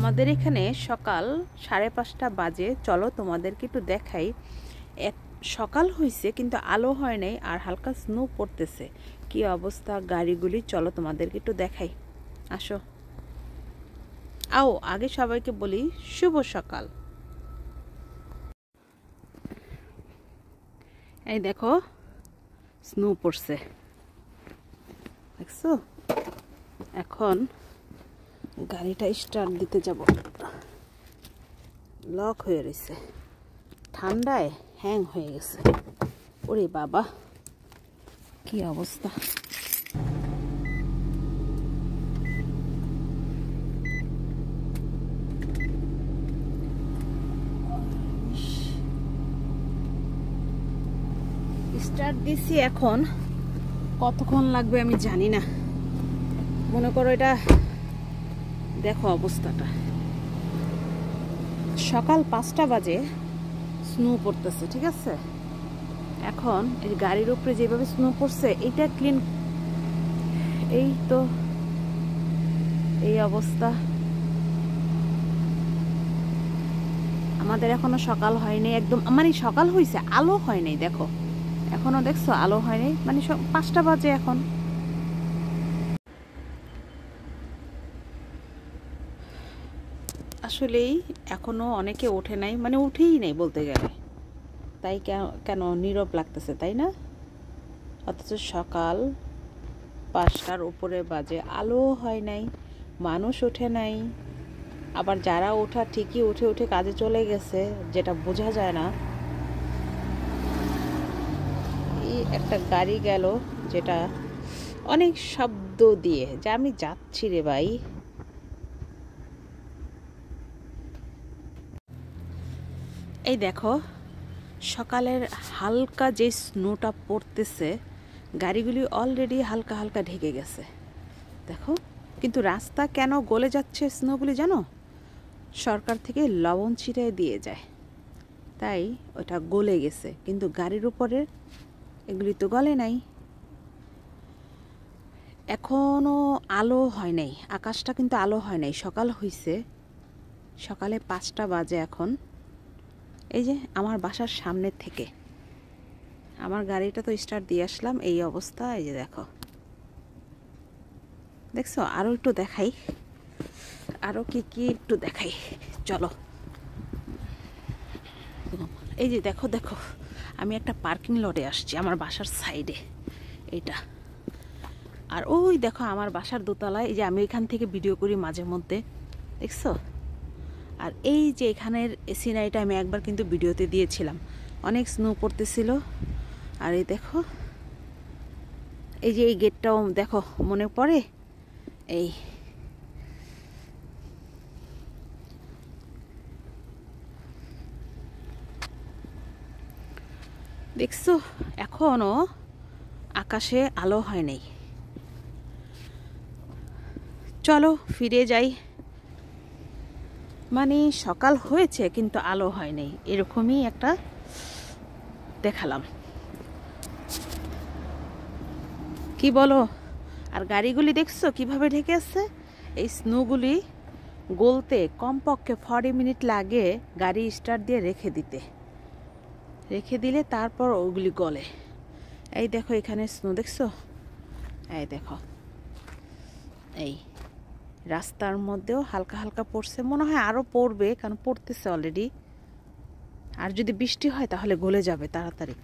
আমাদের এখানে সকাল 5:30 বাজে। চলো তোমাদেরকে একটু দেখাই। সকাল হয়েছে কিন্তু আলো হয় নাই, আর হালকা স্নো পড়তেছে। কি অবস্থা গাড়িগুলি, চলো তোমাদেরকে একটু দেখাই, আসো। আও, আগে সবাইকে বলি শুভ সকাল। এই দেখো স্নো পড়ছে, দেখছো? এখন গাড়িটা স্টার্ট দিতে যাব, লক হয়ে রয়েছে, ঠান্ডায় হ্যাং হয়ে গেছে। ওরে বাবা, কি অবস্থা! স্টার্ট দিছি, এখন কতক্ষণ লাগবে আমি জানি না। মনে করো এটা দেখো অবস্থাটা, সকাল 5টা বাজে স্নো পড়তেছে, ঠিক আছে? এখন এই গাড়ির উপরে যেভাবে স্নো পড়ছে এটা ক্লিন, এই তো এই অবস্থা। আমাদের এখনো সকাল হয়নি একদম, মানে সকাল হয়েছে, আলো হয় নাই, দেখো এখনো দেখছো আলো হয় নাই, মানে 5টা বাজে এখন। আসলেই এখনো অনেকে ওঠে নাই, মানে উঠেই নাই বলতে গেলে। তাই কেন নীরব লাগতেছে, তাই না? অথচ সকাল 5টার উপরে বাজে, আলো হয় নাই, মানুষ ওঠে নাই। আবার যারা ওঠা ঠিকই উঠে উঠে কাজে চলে গেছে, যেটা বোঝা যায় না। এই একটা গাড়ি গেল যেটা অনেক শব্দ দিয়ে, যে আমি যাচ্ছি রে ভাই। এই দেখো সকালের হালকা যে স্নোটা পড়তেছে, গাড়িগুলি অলরেডি হালকা হালকা ঢেকে গেছে, দেখো। কিন্তু রাস্তা কেন গলে যাচ্ছে স্নোগুলি জানো? সরকার থেকে লবণ ছিটায় দিয়ে যায়, তাই ওটা গলে গেছে। কিন্তু গাড়ির উপরে এগুলি তো গলে নাই। এখনো আলো হয় নাই, আকাশটা কিন্তু আলো হয় নাই, সকাল হয়েছে, সকালে 5টা বাজে এখন। এই যে আমার বাসার সামনে থেকে আমার গাড়িটা তো স্টার্ট দিয়ে আসলাম, এই অবস্থা। এই যে দেখো, দেখছো? আরও একটু দেখাই, আরও কি কি একটু দেখাই, চলো। এই যে দেখো দেখো, আমি একটা পার্কিং লটে আসছি আমার বাসার সাইডে, এইটা। আর ওই দেখো আমার বাসার দোতলায়, এই যে আমি এখান থেকে ভিডিও করি মাঝে মধ্যে, দেখছো? আর এই যে এখানের সিনারিটা আমি একবার কিন্তু ভিডিওতে দিয়েছিলাম, অনেক স্নো পড়তেছিল। আর এই দেখো, এই যে এই গেটটাও দেখো, মনে পড়ে? এই দেখছো, এখনো আকাশে আলো হয় নাই। চলো ফিরে যাই। মানে সকাল হয়েছে কিন্তু আলো হয় নাই, এরকমই একটা দেখালাম, কি বলো? আর গাড়িগুলি দেখছো কিভাবে ঢেকে আছে? এই স্নোগুলি গলতে কমপক্ষে 40 মিনিট লাগে গাড়ি স্টার্ট দিয়ে রেখে দিলে তারপর ওগুলি গলে। এই দেখো এখানে স্নো দেখছো, এই দেখো, এই রাস্তার মধ্যেও হালকা হালকা পড়ছে, মনে হয় আরও পড়বে, কারণ পড়তেছে অলরেডি। আর যদি বৃষ্টি হয় তাহলে গলে যাবে তাড়াতাড়ি।